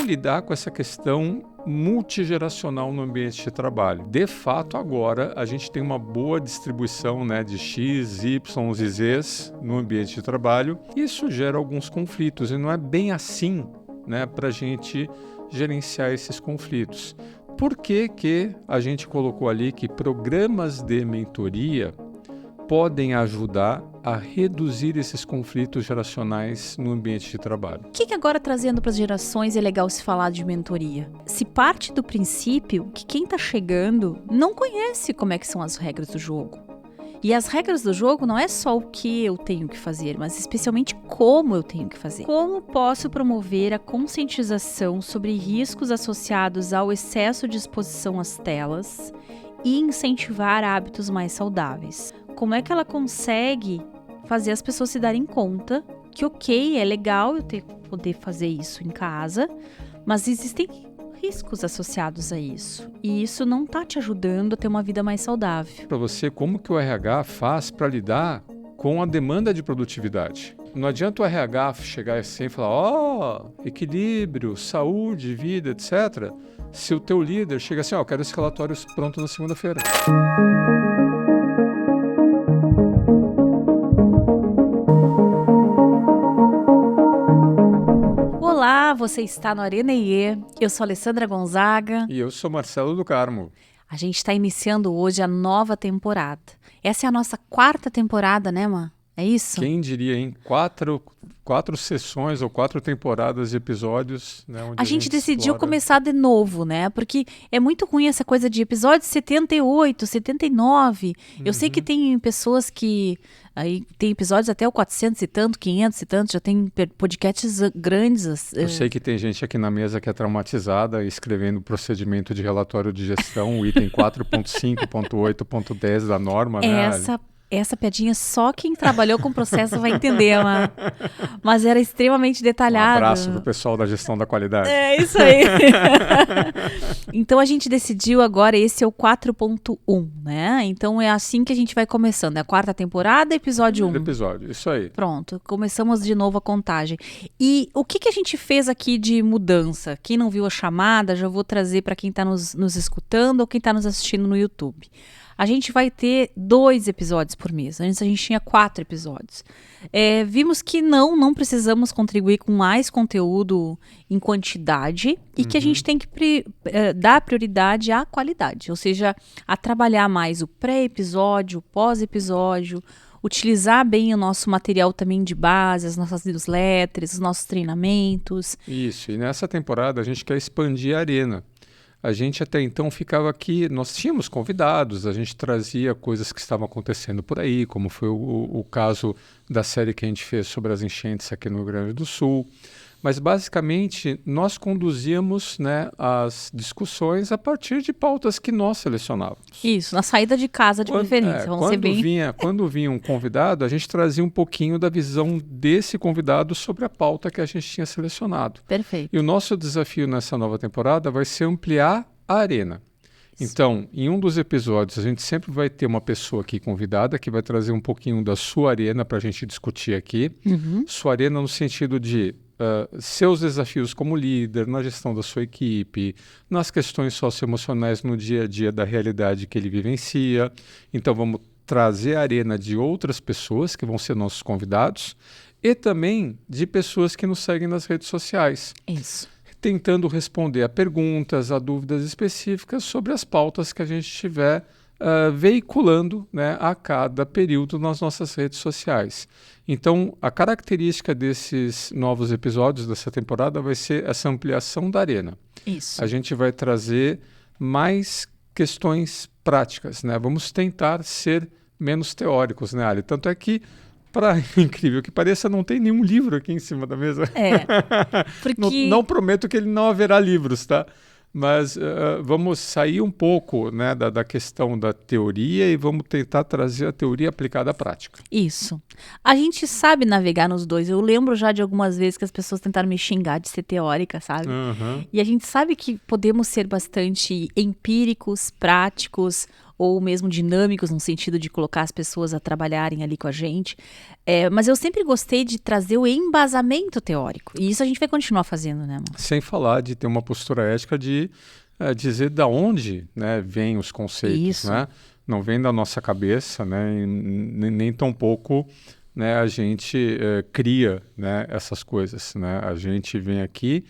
lidar com essa questão multigeracional no ambiente de trabalho. De fato, agora a gente tem uma boa distribuição, né, de X, Y e Zs no ambiente de trabalho. Isso gera alguns conflitos e não é bem assim, né, para a gente gerenciar esses conflitos. Por que a gente colocou ali que programas de mentoria podem ajudar a reduzir esses conflitos geracionais no ambiente de trabalho? O que agora, trazendo para as gerações, é legal se falar de mentoria? Se parte do princípio que quem está chegando não conhece como é que são as regras do jogo. E as regras do jogo não é só o que eu tenho que fazer, mas especialmente como eu tenho que fazer. Como posso promover a conscientização sobre riscos associados ao excesso de exposição às telas e incentivar hábitos mais saudáveis? Como é que ela consegue fazer as pessoas se darem conta que, ok, é legal eu poder fazer isso em casa, mas existem riscos associados a isso. E isso não está te ajudando a ter uma vida mais saudável. Para você, como que o RH faz para lidar com a demanda de produtividade? Não adianta o RH chegar assim e falar, equilíbrio, saúde, vida, etc. Se o teu líder chega assim, eu quero esse relatório pronto na segunda-feira. Olá, você está no Arena IE, eu sou Alessandra Gonzaga. E eu sou Marcelo do Carmo. A gente está iniciando hoje a nova temporada. Essa é a nossa 4ª temporada, né, Má? É isso? Quem diria, hein? 4 sessões ou 4 temporadas de episódios, né? Onde a gente decidiu explora... começar de novo, né? Porque é muito ruim essa coisa de episódio 78, 79. Eu sei que tem pessoas que... Aí tem episódios até o 400 e tanto, 500 e tanto, já tem podcasts grandes. Eu sei que tem gente aqui na mesa que é traumatizada escrevendo procedimento de relatório de gestão, o item 4.5.8.10 da norma, né? Essa piadinha só quem trabalhou com o processo vai entender, mas era extremamente detalhado. Um abraço pro pessoal da gestão da qualidade. É isso aí. Então a gente decidiu agora, esse é o 4.1, né? Então é assim que a gente vai começando. É a 4ª temporada, episódio 1. Episódio, isso aí. Pronto, começamos de novo a contagem. E o que a gente fez aqui de mudança? Quem não viu a chamada, já vou trazer para quem está nos escutando ou quem está nos assistindo no YouTube. A gente vai ter 2 episódios por mês. Antes a gente tinha 4 episódios. Vimos que não precisamos contribuir com mais conteúdo em quantidade e que a gente tem que dar prioridade à qualidade. Ou seja, a trabalhar mais o pré-episódio, o pós-episódio, utilizar bem o nosso material também de base, as nossas newsletters, os nossos treinamentos. Isso, e nessa temporada a gente quer expandir a arena. A gente até então ficava aqui, nós tínhamos convidados, a gente trazia coisas que estavam acontecendo por aí, como foi o caso da série que a gente fez sobre as enchentes aqui no Rio Grande do Sul. Mas, basicamente, nós conduzíamos, né, as discussões a partir de pautas que nós selecionávamos. Isso, na saída de casa de preferência. Quando vinha um convidado, a gente trazia um pouquinho da visão desse convidado sobre a pauta que a gente tinha selecionado. Perfeito. E o nosso desafio nessa nova temporada vai ser ampliar a arena. Então, em um dos episódios, a gente sempre vai ter uma pessoa aqui convidada que vai trazer um pouquinho da sua arena para a gente discutir aqui. Sua arena no sentido de seus desafios como líder, na gestão da sua equipe, nas questões socioemocionais no dia a dia da realidade que ele vivencia. Então, vamos trazer a arena de outras pessoas que vão ser nossos convidados e também de pessoas que nos seguem nas redes sociais. Isso. Tentando responder a perguntas, a dúvidas específicas sobre as pautas que a gente estiver veiculando, né, a cada período nas nossas redes sociais. Então, a característica desses novos episódios dessa temporada vai ser essa ampliação da arena. Isso. A gente vai trazer mais questões práticas, né? Vamos tentar ser menos teóricos, né, Ali? Tanto é que, para incrível que pareça, não tem nenhum livro aqui em cima da mesa. Porque... não prometo que não haverá livros, tá? Mas vamos sair um pouco, né, da questão da teoria e vamos tentar trazer a teoria aplicada à prática. Isso. A gente sabe navegar nos dois. Eu lembro já de algumas vezes que as pessoas tentaram me xingar de ser teórica, sabe? E a gente sabe que podemos ser bastante empíricos, práticos, ou mesmo dinâmicos no sentido de colocar as pessoas a trabalharem ali com a gente. Mas eu sempre gostei de trazer o embasamento teórico. E isso a gente vai continuar fazendo, né, amor? Sem falar de ter uma postura ética de dizer da onde, né, vêm os conceitos. Isso. Né? Não vem da nossa cabeça, né, e nem tampouco, né, a gente cria, né, essas coisas. Né? A gente vem aqui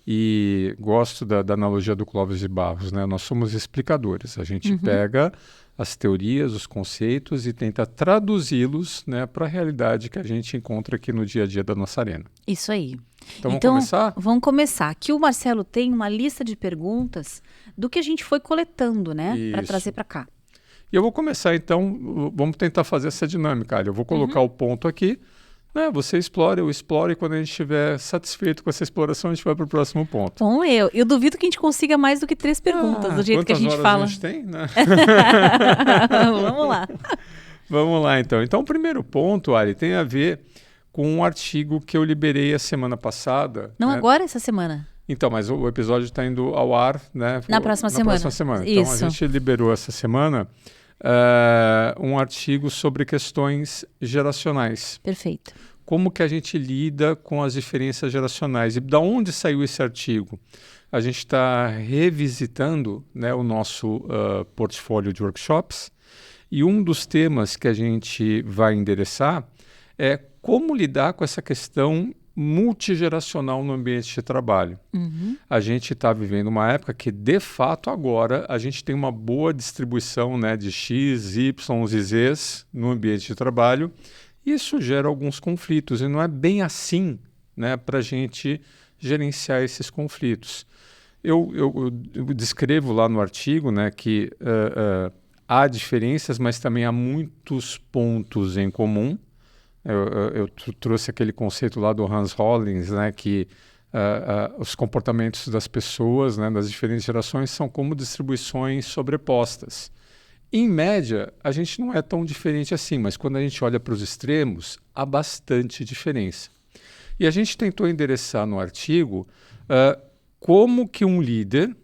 e gosto da analogia do Clóvis de Barros. Né? Nós somos explicadores. A gente pega as teorias, os conceitos e tenta traduzi-los, né, para a realidade que a gente encontra aqui no dia a dia da nossa arena. Isso aí. Então vamos começar? Vamos começar. Aqui o Marcelo tem uma lista de perguntas do que a gente foi coletando, né? Para trazer para cá. E eu vou começar então, vamos tentar fazer essa dinâmica. Eu vou colocar o ponto aqui, né? Você explora, eu exploro e quando a gente estiver satisfeito com essa exploração, a gente vai para o próximo ponto. Bom, eu duvido que a gente consiga mais do que 3 perguntas, do jeito que a gente fala. A gente tem, né? Vamos lá. Vamos lá então. Então o primeiro ponto, Ari, tem a ver com um artigo que eu liberei a semana passada. Não, né? agora essa semana. Então, mas o episódio está indo ao ar, né? Na próxima semana. Então a gente liberou essa semana um artigo sobre questões geracionais. Perfeito. Como que a gente lida com as diferenças geracionais? E da onde saiu esse artigo? A gente está revisitando, né, o nosso portfólio de workshops e um dos temas que a gente vai endereçar é como lidar com essa questão multigeracional no ambiente de trabalho. A gente está vivendo uma época que, de fato, agora a gente tem uma boa distribuição, né, de X, Y e Z no ambiente de trabalho. Isso gera alguns conflitos e não é bem assim, né, para a gente gerenciar esses conflitos. Eu descrevo lá no artigo, né, que há diferenças, mas também há muitos pontos em comum. Eu trouxe aquele conceito lá do Hans Rollins, né, que os comportamentos das pessoas, né, das diferentes gerações são como distribuições sobrepostas. Em média, a gente não é tão diferente assim, mas quando a gente olha para os extremos, há bastante diferença. E a gente tentou endereçar no artigo como que um líder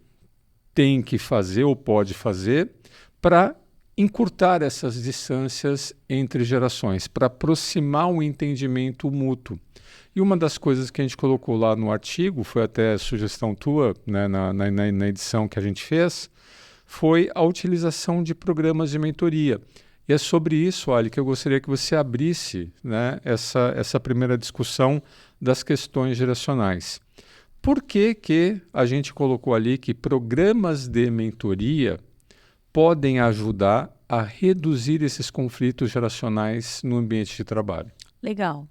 tem que fazer ou pode fazer para encurtar essas distâncias entre gerações, para aproximar um entendimento mútuo. E uma das coisas que a gente colocou lá no artigo, foi até sugestão tua, né, na edição que a gente fez, foi a utilização de programas de mentoria. E é sobre isso, Ali, que eu gostaria que você abrisse, né, essa primeira discussão das questões geracionais. Por que a gente colocou ali que programas de mentoria podem ajudar a reduzir esses conflitos geracionais no ambiente de trabalho? Legal.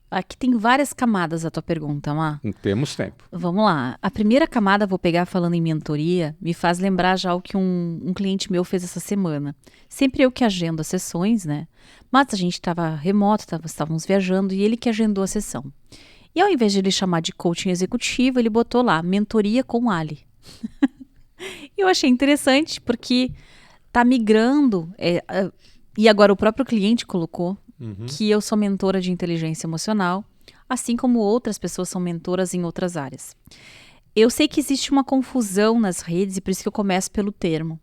Aqui tem várias camadas a tua pergunta, Má. Temos tempo. Vamos lá. A primeira camada, vou pegar falando em mentoria, me faz lembrar já o que um cliente meu fez essa semana. Sempre eu que agendo as sessões, né? Mas a gente estava remoto, estávamos viajando e ele que agendou a sessão. E ao invés de ele chamar de coaching executivo, ele botou lá, mentoria com Ali. E eu achei interessante porque tá migrando, e agora o próprio cliente colocou que eu sou mentora de inteligência emocional, assim como outras pessoas são mentoras em outras áreas. Eu sei que existe uma confusão nas redes e por isso que eu começo pelo termo.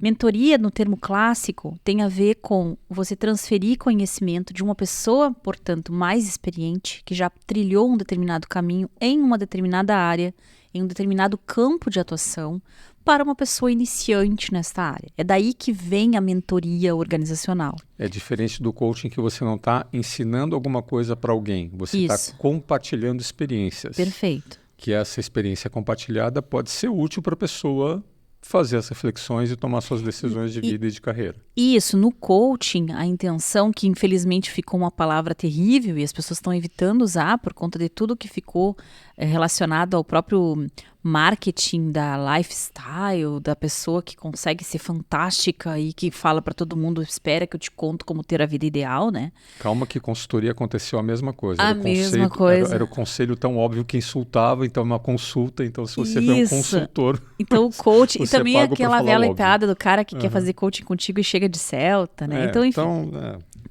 Mentoria, no termo clássico, tem a ver com você transferir conhecimento de uma pessoa, portanto, mais experiente, que já trilhou um determinado caminho em uma determinada área, em um determinado campo de atuação, para uma pessoa iniciante nesta área. É daí que vem a mentoria organizacional. É diferente do coaching que você não está ensinando alguma coisa para alguém, você está compartilhando experiências. Perfeito. Que essa experiência compartilhada pode ser útil para a pessoa fazer as reflexões e tomar suas decisões de vida e de carreira. Isso, no coaching, a intenção, que infelizmente ficou uma palavra terrível e as pessoas estão evitando usar por conta de tudo que ficou relacionado ao próprio marketing da lifestyle, da pessoa que consegue ser fantástica e que fala para todo mundo, espera que eu te conto como ter a vida ideal, né? Calma que consultoria aconteceu a mesma coisa. A mesma coisa. Era o conselho tão óbvio que insultava, então uma consulta, então se você for um consultor... Então o coach, e também aquela velha piada do cara que quer fazer coaching contigo e chega de Celta, né? Então, enfim...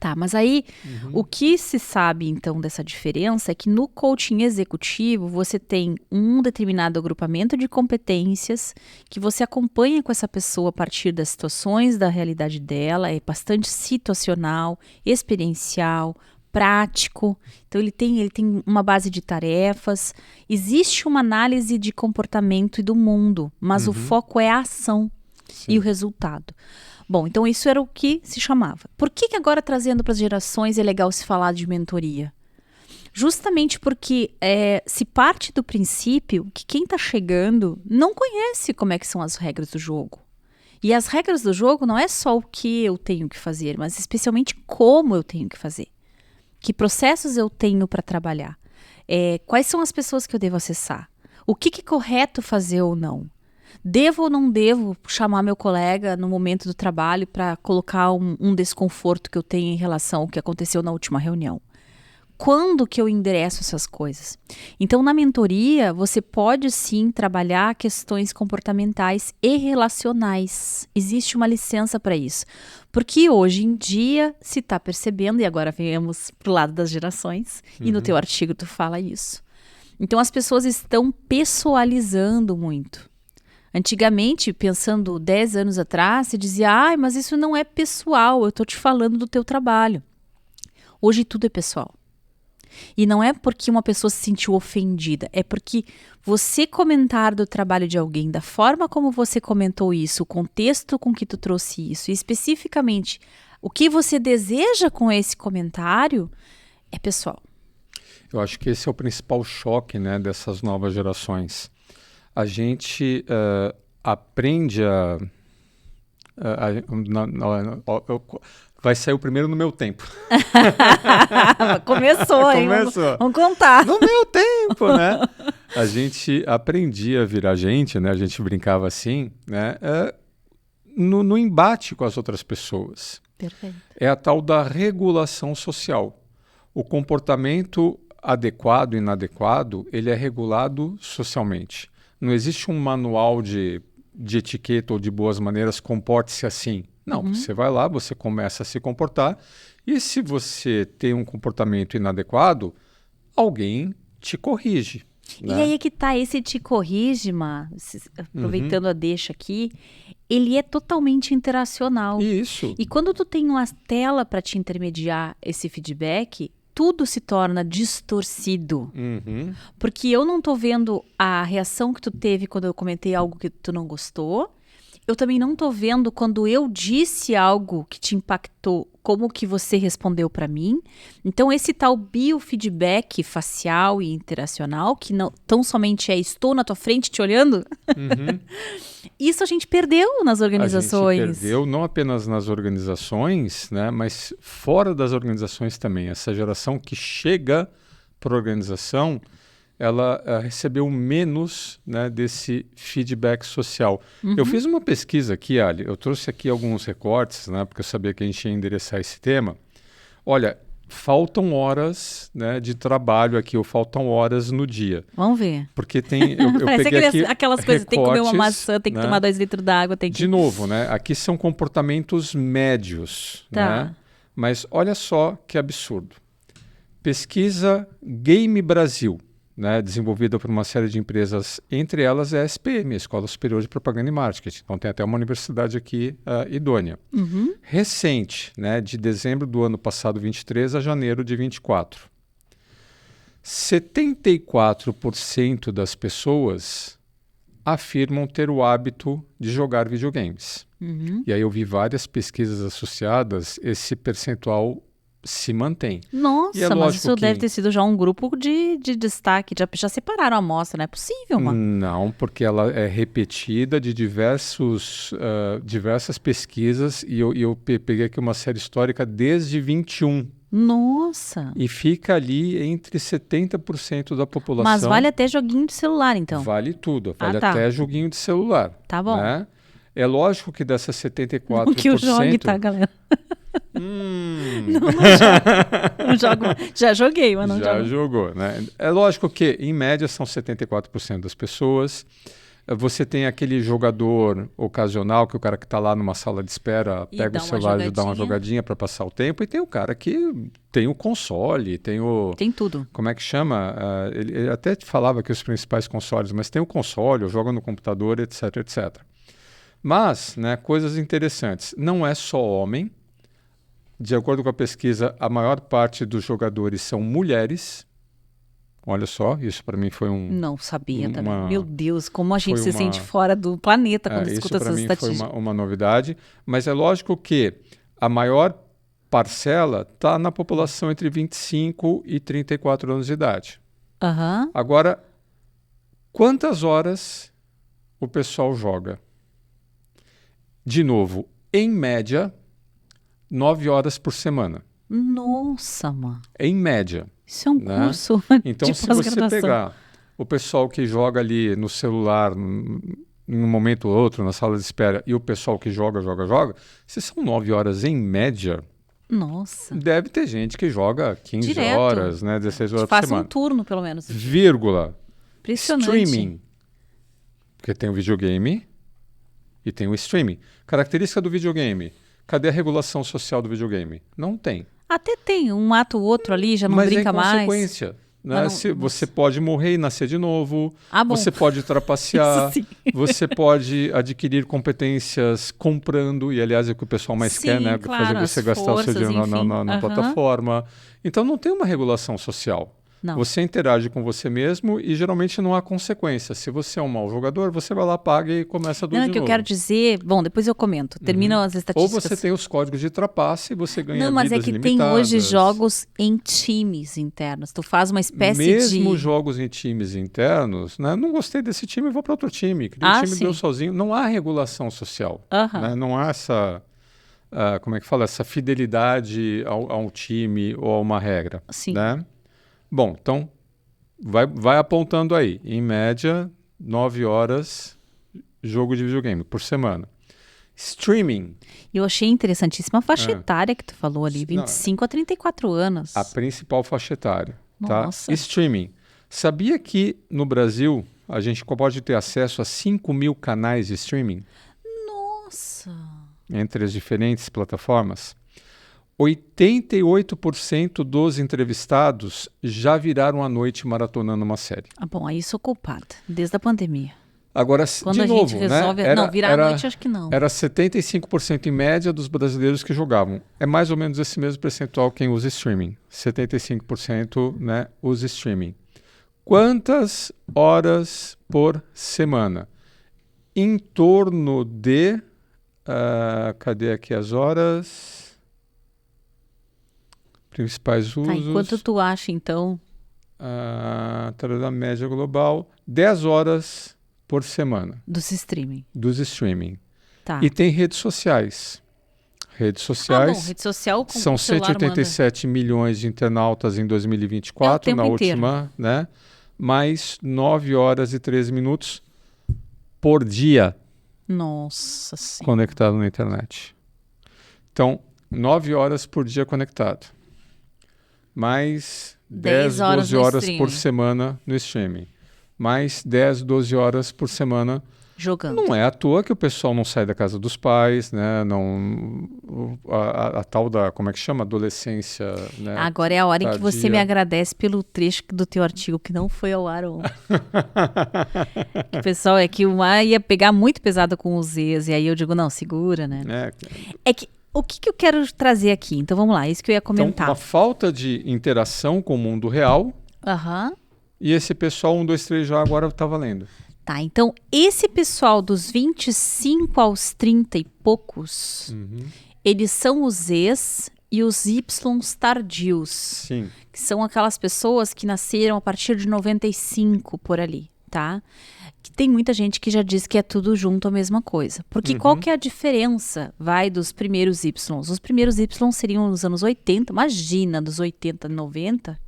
Tá, mas aí o que se sabe então dessa diferença é que no coaching executivo você tem um determinado agrupamento de competências que você acompanha com essa pessoa a partir das situações, da realidade dela, é bastante situacional, experiencial, prático. Então ele tem uma base de tarefas, existe uma análise de comportamento e do mundo, mas o foco é a ação e o resultado. Bom, então isso era o que se chamava. Por que agora, trazendo para as gerações, é legal se falar de mentoria? Justamente porque se parte do princípio que quem está chegando não conhece como é que são as regras do jogo. E as regras do jogo não é só o que eu tenho que fazer, mas especialmente como eu tenho que fazer. Que processos eu tenho para trabalhar. Quais são as pessoas que eu devo acessar? O que é correto fazer ou não? Devo ou não devo chamar meu colega no momento do trabalho para colocar um desconforto que eu tenho em relação ao que aconteceu na última reunião? Quando que eu endereço essas coisas? Então, na mentoria, você pode sim trabalhar questões comportamentais e relacionais. Existe uma licença para isso. Porque hoje em dia se está percebendo, e agora viemos para o lado das gerações, e no teu artigo tu fala isso. Então, as pessoas estão pessoalizando muito. Antigamente, pensando 10 anos atrás, se dizia, mas isso não é pessoal, eu estou te falando do teu trabalho. Hoje tudo é pessoal. E não é porque uma pessoa se sentiu ofendida, é porque você comentar do trabalho de alguém, da forma como você comentou isso, o contexto com que tu trouxe isso, e especificamente o que você deseja com esse comentário, é pessoal. Eu acho que esse é o principal choque, né, dessas novas gerações. A gente aprende vai sair o primeiro no meu tempo. Começou, hein? Vamos contar. No meu tempo, né? A gente aprendia a virar gente, né? A gente brincava assim, né? No embate com as outras pessoas. Perfeito. É a tal da regulação social. O comportamento adequado e inadequado, ele é regulado socialmente. Não existe um manual de etiqueta ou de boas maneiras, comporte-se assim. Não, você vai lá, você começa a se comportar e se você tem um comportamento inadequado, alguém te corrige. Né? E aí que tá, esse te corrige, aproveitando a deixa aqui, ele é totalmente interacional. Isso. E quando tu tem uma tela para te intermediar esse feedback, tudo se torna distorcido. Porque eu não tô vendo a reação que tu teve quando eu comentei algo que tu não gostou. Eu também não tô vendo quando eu disse algo que te impactou, como que você respondeu para mim. Então, esse tal biofeedback facial e interacional, que não tão somente estou na tua frente te olhando, isso a gente perdeu nas organizações. A gente perdeu não apenas nas organizações, né, mas fora das organizações também. Essa geração que chega para a organização, ela recebeu menos, né, desse feedback social. Eu fiz uma pesquisa aqui, Ali, eu trouxe aqui alguns recortes, né, porque eu sabia que a gente ia endereçar esse tema. Olha, faltam horas, né, de trabalho aqui, ou faltam horas no dia. Vamos ver. Porque tem, eu peguei aqui aquelas coisas, tem que comer uma maçã, tem que né, tomar 2 litros d'água, tem que... De novo, né, aqui são comportamentos médios, tá, né? Mas olha só que absurdo. Pesquisa Game Brasil, né, desenvolvida por uma série de empresas, entre elas a SPM, a Escola Superior de Propaganda e Marketing. Então tem até uma universidade aqui idônea. Recente, né, de dezembro do ano passado, 23, a janeiro de 24. 74% das pessoas afirmam ter o hábito de jogar videogames. E aí eu vi várias pesquisas associadas, esse percentual se mantém. Nossa, mas isso deve ter sido já um grupo de destaque, já separaram a amostra, não é possível, mano? Não, porque ela é repetida de diversas pesquisas e eu peguei aqui uma série histórica desde 21. Nossa! E fica ali entre 70% da população. Mas vale até joguinho de celular, então? Vale tudo, vale tá, até joguinho de celular. Tá bom. Né? É lógico que dessas 74%... Não que eu jogue, tá, galera? Não jogo. Já joguei, mas não jogo. Já jogou, né? É lógico que, em média, são 74% das pessoas. Você tem aquele jogador ocasional, que o cara que está lá numa sala de espera E pega dá o uma celular e dá uma jogadinha. jogadinha para passar o tempo. E tem o cara que tem o console, tem o... Tem tudo. Como é que chama? Ele até te falava que os principais consoles, mas tem o console, joga no computador, etc, etc. Mas, né, coisas interessantes. Não é só homem. De acordo com a pesquisa, a maior parte dos jogadores são mulheres. Olha só, isso para mim foi Não sabia também. uma- Meu Deus, como a gente foi se uma- sente fora do planeta quando isso escuta para essas mim foi estatísticas. uma novidade. Mas é lógico que a maior parcela está na população entre 25 e 34 anos de idade. Aham. Agora, quantas horas o pessoal joga? De novo, em média, 9 horas por semana. Nossa, mano. Em média. Isso é um Né? curso Então, de se você pós-graduação. pegar o pessoal que joga ali no celular, num momento ou outro, na sala de espera, e o pessoal que joga, se são 9 horas em média, Nossa. deve ter gente que joga 15 Direto. horas, né, 16 horas por Faça um semana. turno, pelo menos. Vírgula. Impressionante. Streaming. Porque tem o videogame e tem o streaming. Característica do videogame. Cadê a regulação social do videogame? Não tem. Até tem um mata o outro ali, já não Mas brinca é mais. consequência. Né? Mas não- Se você pode morrer e nascer de novo, Ah, bom. você pode trapacear, Isso sim. você pode adquirir competências comprando, e aliás é o que o pessoal mais Sim, quer, né? claro, Fazer você as gastar o seu forças, dinheiro enfim. na Aham. plataforma. Então não tem uma regulação social. Não. Você interage com você mesmo e geralmente não há consequência. Se você é um mau jogador, você vai lá, paga e começa do Não, é de que eu novo. quero dizer... Bom, depois eu comento. Terminam as Ou estatísticas. você tem os códigos de trapace e você ganha Não, mas é vidas que tem ilimitadas. hoje jogos em times internos. Tu faz uma espécie Mesmo de... jogos em times internos, né? Não gostei desse time, vou para outro time. Cria Ah, um time sim. meu sozinho. Não há regulação social. Aham. Né? Não há essa, como é que fala? Essa fidelidade a um time ou a uma regra. Sim. Né? Bom, então vai apontando aí. Em média, 9 horas jogo de videogame por semana. Streaming. Eu achei interessantíssima a faixa Ah. etária que tu falou ali. 25 a 34 anos. A principal faixa etária. Nossa. Tá? Streaming. Sabia que no Brasil a gente pode ter acesso a 5 mil canais de streaming Nossa. entre as diferentes plataformas? 88% dos entrevistados já viraram a noite maratonando uma série. Ah, bom, aí sou culpada. Desde a pandemia. Agora, Quando de a novo, gente resolve... né? Não, virar a noite acho que não. Era 75% em média dos brasileiros que jogavam. É mais ou menos esse mesmo percentual quem usa streaming. 75%, né, usa streaming. Quantas horas por semana? Em torno de... cadê aqui as horas? Principais usos. Tá, enquanto tu acha, então... Da média global. 10 horas por semana Dos streaming. dos streaming. Tá. E tem redes sociais. Redes Ah, sociais bom, rede social com são o celular 187 milhões de internautas em 2024, É o na tempo última, né? Mais 9 horas e 13 minutos por dia manda. Nossa Senhora. conectado na internet. Então, 9 horas por dia conectado. Mais 10, horas 12 no horas streaming. por semana no streaming. Mais 10, 12 horas por semana. Jogando. Não é à toa que o pessoal não sai da casa dos pais, né? Não, a tal da, como é que chama? Adolescência, né? Agora é a hora em que você tardia. me agradece pelo trecho do teu artigo que não foi ao ar ontem. Que, pessoal, é que o mar ia pegar muito pesado com os Zs, e aí eu digo, não, segura, né? É que, o que eu quero trazer aqui? Então vamos lá, isso que eu ia Então, comentar. uma falta de interação com o mundo real Aham. e esse pessoal 1, 2, 3 já agora tá valendo. Tá, então esse pessoal dos 25 aos 30 e poucos, eles são os Zs e os Ys tardios, Sim. que são aquelas pessoas que nasceram a partir de 95 por ali, tá? Que tem muita gente que já diz que é tudo junto a mesma coisa. Porque qual que é a diferença, dos primeiros Ys? Os primeiros Ys seriam nos anos 80, imagina, dos 80 e 90,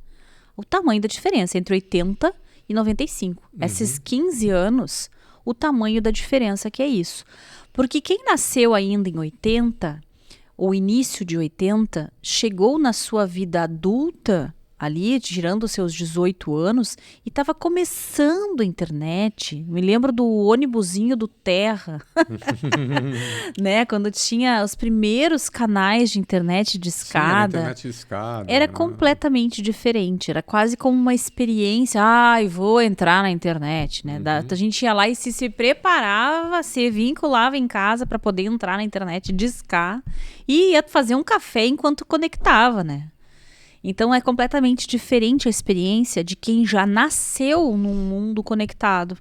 o tamanho da diferença entre 80 e 95. Esses 15 anos, o tamanho da diferença que é isso. Porque quem nasceu ainda em 80, ou início de 80, chegou na sua vida adulta ali, girando os seus 18 anos, e estava começando a internet. Me lembro do ônibusinho do Terra, né? Quando tinha os primeiros canais de internet de escada. Sim, internet de escada. Era completamente diferente, era quase como uma experiência. Ai, vou entrar na internet, né? A gente ia lá e se preparava, se vinculava em casa para poder entrar na internet, discar, e ia fazer um café enquanto conectava, né? Então é completamente diferente a experiência de quem já nasceu num mundo conectado,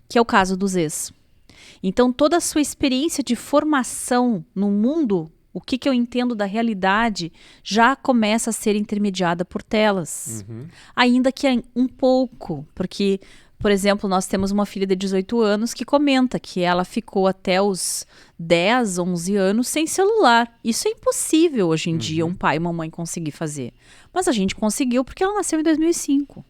que é o caso dos Zs. Então toda a sua experiência de formação no mundo, o que eu entendo da realidade, já começa a ser intermediada por telas. Ainda que um pouco, porque, por exemplo, nós temos uma filha de 18 anos que comenta que ela ficou até os 10, 11 anos sem celular. Isso é impossível hoje em dia um pai e uma mãe conseguir fazer. Mas a gente conseguiu porque ela nasceu em 2005.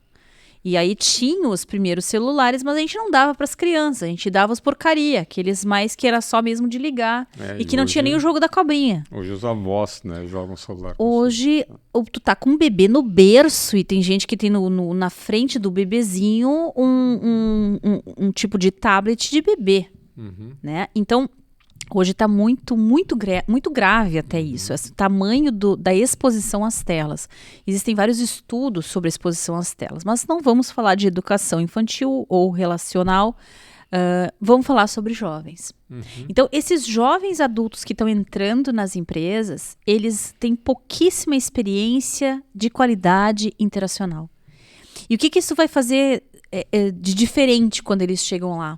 E aí tinha os primeiros celulares, mas a gente não dava para as crianças, a gente dava os porcaria, aqueles mais que era só mesmo de ligar e que não tinha nem o jogo da cobrinha. Hoje os avós, né, jogam celular. Hoje tu tá com um bebê no berço e tem gente que tem na frente do bebezinho um tipo de tablet de bebê, né? Então hoje está muito grave até isso, esse tamanho da exposição às telas. Existem vários estudos sobre a exposição às telas, mas não vamos falar de educação infantil ou relacional, vamos falar sobre jovens. Então, esses jovens adultos que estão entrando nas empresas, eles têm pouquíssima experiência de qualidade interacional. E o que isso vai fazer de diferente quando eles chegam lá?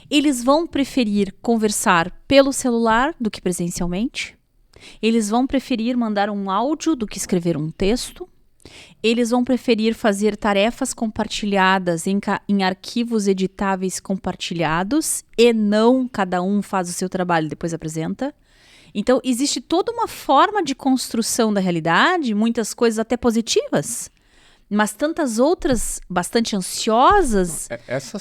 Eles vão preferir conversar pelo celular do que presencialmente. Eles vão preferir mandar um áudio do que escrever um texto. Eles vão preferir fazer tarefas compartilhadas em arquivos editáveis compartilhados e não cada um faz o seu trabalho e depois apresenta. Então, existe toda uma forma de construção da realidade, muitas coisas até positivas, mas tantas outras bastante ansiosas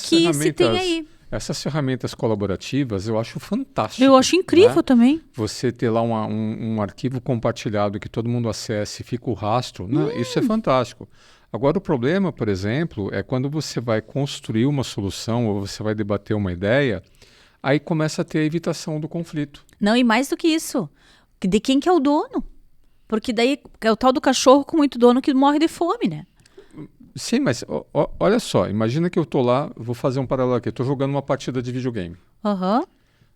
que se tem aí. Essas ferramentas colaborativas eu acho fantástico. Eu acho incrível, né? Também. Você ter lá um arquivo compartilhado que todo mundo acesse e fica o rastro, né? Isso é fantástico. Agora o problema, por exemplo, é quando você vai construir uma solução ou você vai debater uma ideia, aí começa a ter a evitação do conflito. Não, e mais do que isso, de quem que é o dono? Porque daí é o tal do cachorro com muito dono que morre de fome, né? Sim, mas olha só, imagina que eu tô lá, vou fazer um paralelo aqui, estou jogando uma partida de videogame.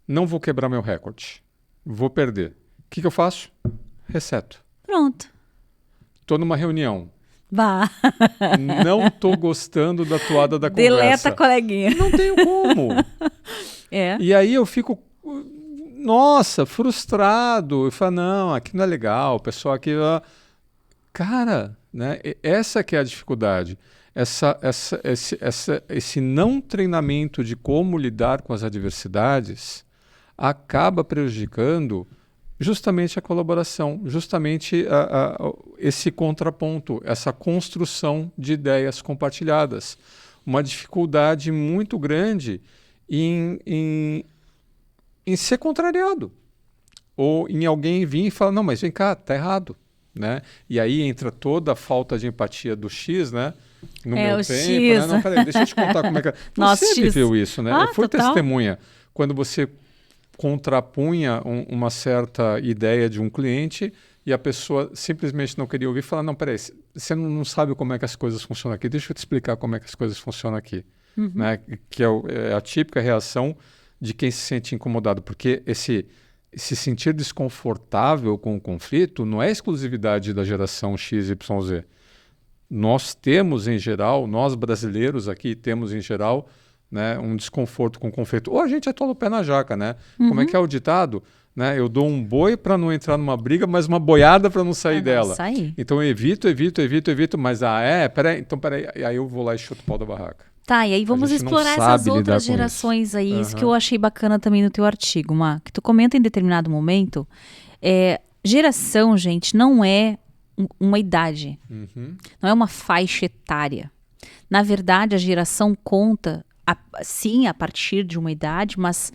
Não vou quebrar meu recorde, vou perder. O que eu faço? Reseto. Pronto. Estou numa reunião. Vá. Não estou gostando da toada da conversa. Deleta, coleguinha. Não tenho como. E aí eu fico, nossa, frustrado. Eu falo, não, aqui não é legal, o pessoal aqui... Cara... Né? Essa que é a dificuldade, esse não treinamento de como lidar com as adversidades acaba prejudicando justamente a colaboração, justamente esse contraponto, essa construção de ideias compartilhadas. Uma dificuldade muito grande em ser contrariado, ou em alguém vir e falar, não, mas vem cá, tá errado. Né? E aí entra toda a falta de empatia do X, né? No meu tempo, X. Né? Não, peraí, deixa eu te contar como é que... Você viveu isso, né? Eu fui testemunha. Quando você contrapunha uma certa ideia de um cliente e a pessoa simplesmente não queria ouvir e falar, não, peraí, você não sabe como é que as coisas funcionam aqui, deixa eu te explicar como é que as coisas funcionam aqui. Né? Que é a típica reação de quem se sente incomodado, porque se sentir desconfortável com o conflito não é exclusividade da geração XYZ. Nós temos, em geral, nós brasileiros aqui temos, em geral, né, um desconforto com o conflito. Ou a gente atola o pé na jaca, né? Como é que é o ditado? Né? Eu dou um boi para não entrar numa briga, mas uma boiada para não sair dela. Então eu evito, mas peraí, aí eu vou lá e chuto o pau da barraca. Tá, e aí vamos explorar essas outras gerações aí, isso que eu achei bacana também no teu artigo, Má, que tu comenta em determinado momento, geração, gente, não é uma idade, não é uma faixa etária. Na verdade, a geração conta, sim, a partir de uma idade, mas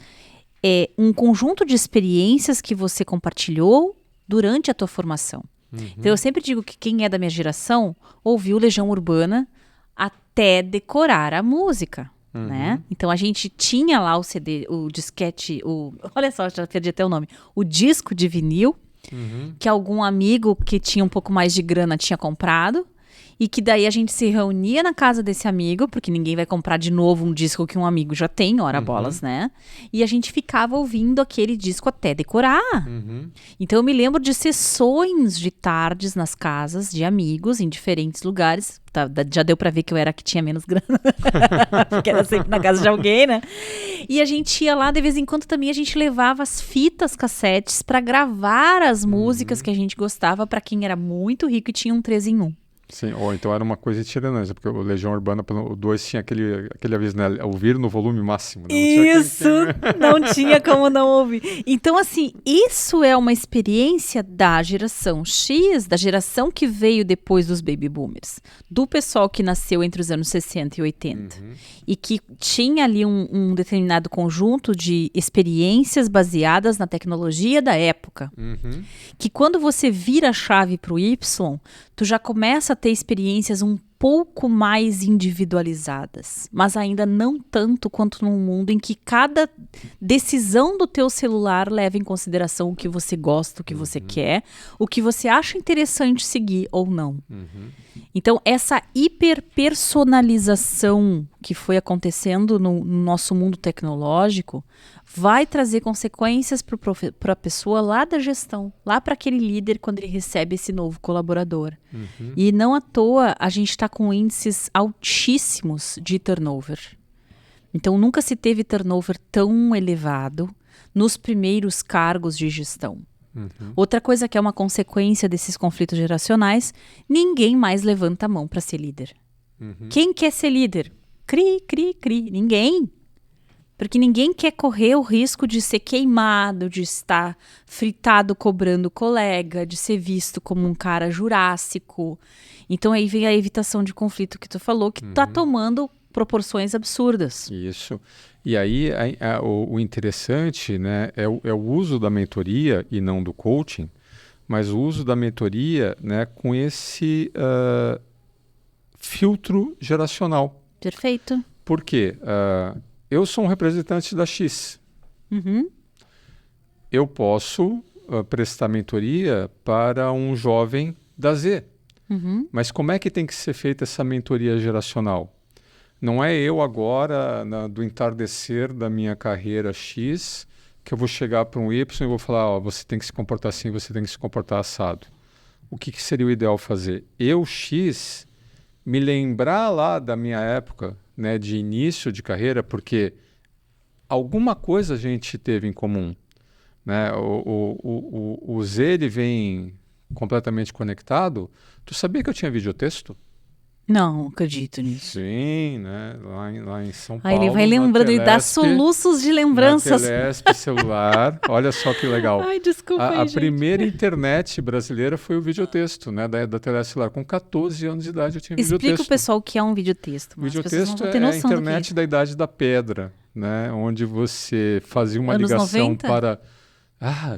é um conjunto de experiências que você compartilhou durante a tua formação. Então eu sempre digo que quem é da minha geração ouviu Legião Urbana até decorar a música, né? Então a gente tinha lá o CD, o disquete, olha só, já perdi até o nome, o disco de vinil, que algum amigo que tinha um pouco mais de grana tinha comprado, e que daí a gente se reunia na casa desse amigo, porque ninguém vai comprar de novo um disco que um amigo já tem, ora bolas, né? E a gente ficava ouvindo aquele disco até decorar. Então eu me lembro de sessões de tardes nas casas de amigos em diferentes lugares. Já deu pra ver que eu era a que tinha menos grana, porque era sempre na casa de alguém, né? E a gente ia lá, de vez em quando também a gente levava as fitas cassetes pra gravar as músicas que a gente gostava pra quem era muito rico e tinha um 3 em 1. Sim, ou então era uma coisa itinerante, porque o Legião Urbana, o 2 tinha aquele aviso, né? Ouvir no volume máximo. Né? Isso! Não tinha como não ouvir. Então, assim, isso é uma experiência da geração X, da geração que veio depois dos baby boomers, do pessoal que nasceu entre os anos 60 e 80, e que tinha ali um determinado conjunto de experiências baseadas na tecnologia da época. Que quando você vira a chave para o Y, tu já começa a ter experiências um pouco mais individualizadas, mas ainda não tanto quanto num mundo em que cada decisão do teu celular leva em consideração o que você gosta, o que você quer, o que você acha interessante seguir ou não. Então, essa hiperpersonalização que foi acontecendo no nosso mundo tecnológico vai trazer consequências para a pessoa lá da gestão, lá para aquele líder quando ele recebe esse novo colaborador. E não à toa a gente está com índices altíssimos de turnover. Então nunca se teve turnover tão elevado nos primeiros cargos de gestão. Outra coisa que é uma consequência desses conflitos geracionais, ninguém mais levanta a mão para ser líder. Quem quer ser líder? Cri, cri, cri. Ninguém. Porque ninguém quer correr o risco de ser queimado, de estar fritado cobrando o colega, de ser visto como um cara jurássico. Então aí vem a evitação de conflito que tu falou, que está tomando proporções absurdas. Isso. E aí o interessante, né, é o uso da mentoria e não do coaching, mas o uso da mentoria, né, com esse filtro geracional. Perfeito. Por quê? Eu sou um representante da X. Eu posso prestar mentoria para um jovem da Z. Mas como é que tem que ser feita essa mentoria geracional? Não é eu agora, do entardecer da minha carreira X, que eu vou chegar para um Y e vou falar, você tem que se comportar assim, você tem que se comportar assado. O que seria o ideal fazer? Eu, X, me lembrar lá da minha época, né, de início de carreira, porque alguma coisa a gente teve em comum. Né? O Z ele vem completamente conectado. Tu sabia que eu tinha videotexto? Não acredito nisso. Sim, né? Lá em São Paulo. Ele vai lembrando e dá soluços de lembranças. Na Telesp celular. Olha só que legal. Ai, desculpa a gente. primeira internet brasileira foi o videotexto, né? Da Telesp celular. Com 14 anos de idade eu tinha videotexto. Explica o pessoal o que é um videotexto. Videotexto é a internet da idade da pedra, né? Onde você fazia uma anos ligação 90? para...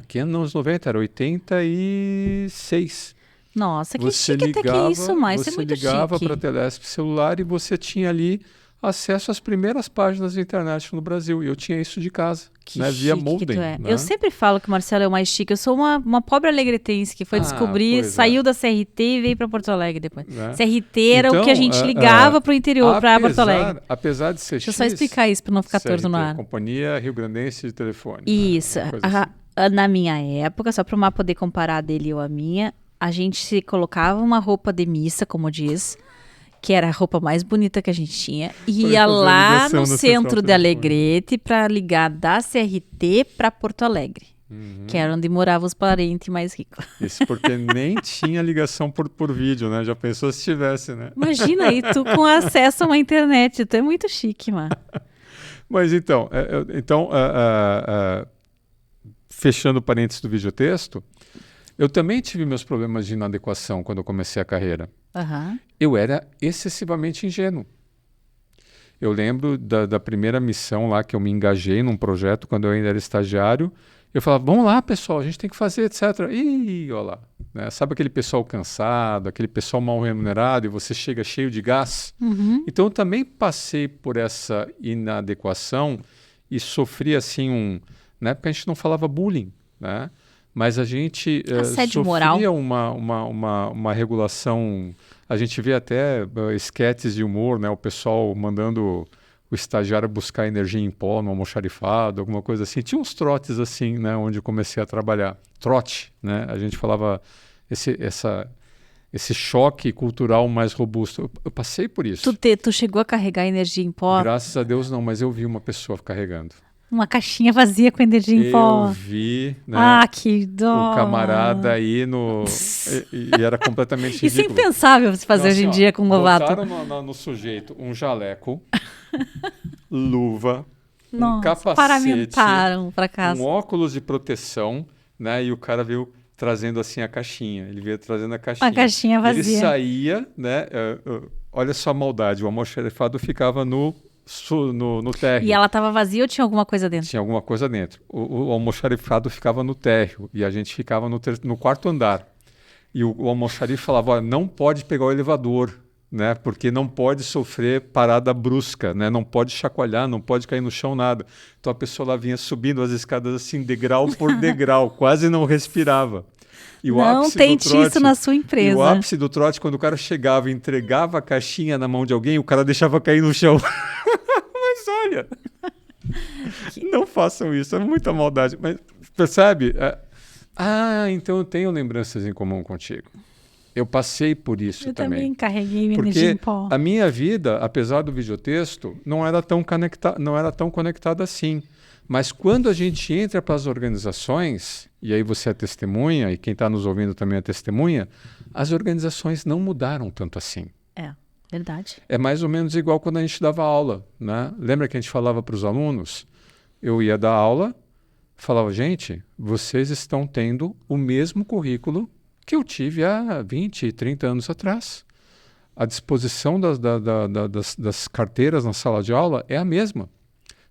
que anos 90? Era 86. Nossa, que você chique ligava, até que isso, mas isso é muito chique. Você ligava para a Telesp celular e você tinha ali acesso às primeiras páginas de internet no Brasil. E eu tinha isso de casa, né, via modem. É. Né? Eu sempre falo que o Marcelo é o mais chique. Eu sou uma pobre alegretense que foi descobrir, saiu da CRT e veio para Porto Alegre depois. Né? CRT era o que a gente ligava para o interior, para Porto Alegre. Apesar de ser Deixa eu só explicar isso para não ficar torto no ar. Companhia Rio Grandense de Telefone. Isso. Assim. Na minha época, só para o Mar poder comparar dele ou a minha, a gente se colocava uma roupa de missa, como diz, que era a roupa mais bonita que a gente tinha, e ia lá no centro de Alegrete para ligar da CRT para Porto Alegre, que era onde moravam os parentes mais ricos. Isso porque nem tinha ligação por vídeo, né? Já pensou se tivesse, né? Imagina aí, tu com acesso a uma internet, tu é muito chique, mano. Mas então, fechando parênteses do videotexto, eu também tive meus problemas de inadequação quando eu comecei a carreira. Eu era excessivamente ingênuo. Eu lembro da primeira missão lá que eu me engajei num projeto quando eu ainda era estagiário. Eu falava, vamos lá, pessoal, a gente tem que fazer, etc. Ih, olha lá. Né? Sabe aquele pessoal cansado, aquele pessoal mal remunerado e você chega cheio de gás? Então eu também passei por essa inadequação e sofri assim na época a gente não falava bullying, né? Mas a gente Assédio sofria moral. uma regulação. A gente vê até esquetes de humor, né? O pessoal mandando o estagiário buscar energia em pó no almoxarifado, alguma coisa assim. Tinha uns trotes assim, né? Onde eu comecei a trabalhar. Trote, né? A gente falava esse choque cultural mais robusto. Eu passei por isso. Tu chegou a carregar energia em pó? Graças a Deus não, mas eu vi uma pessoa carregando. Uma caixinha vazia com energia em pó. Eu vi, né? Ah, que dó. O camarada aí e era completamente Isso é ridículo. impensável se fazer Então, hoje em assim, dia com um novato. Botaram no sujeito um jaleco, luva, um Nossa, capacete, paramentaram pra casa. um óculos de proteção, né? E o cara veio trazendo assim a caixinha. Ele veio trazendo a caixinha. Uma caixinha vazia. Ele saía, né? Olha só a maldade, o almoxarifado ficava no térreo. E ela estava vazia ou tinha alguma coisa dentro? Tinha alguma coisa dentro. O almoxarifado ficava no térreo e a gente ficava no quarto andar. E o almoxarifado falava, olha, não pode pegar o elevador, né? Porque não pode sofrer parada brusca, né? Não pode chacoalhar, não pode cair no chão, nada. Então a pessoa lá vinha subindo as escadas assim, degrau por degrau, quase não respirava. E o não ápice tente do trote, isso na sua empresa. E o ápice do trote, quando o cara chegava e entregava a caixinha na mão de alguém, o cara deixava cair no chão. Mas olha, não façam isso, é muita maldade. Mas percebe? Então eu tenho lembranças em comum contigo. Eu passei por isso eu também. Eu também carreguei energia em pó. A minha vida, apesar do videotexto, não era tão conectada assim. Mas quando a gente entra para as organizações, e aí você é testemunha, e quem está nos ouvindo também é testemunha, as organizações não mudaram tanto assim. É, verdade. É mais ou menos igual quando a gente dava aula, né? Lembra que a gente falava para os alunos? Eu ia dar aula, falava, gente, vocês estão tendo o mesmo currículo que eu tive há 20, 30 anos atrás. A disposição das carteiras na sala de aula é a mesma.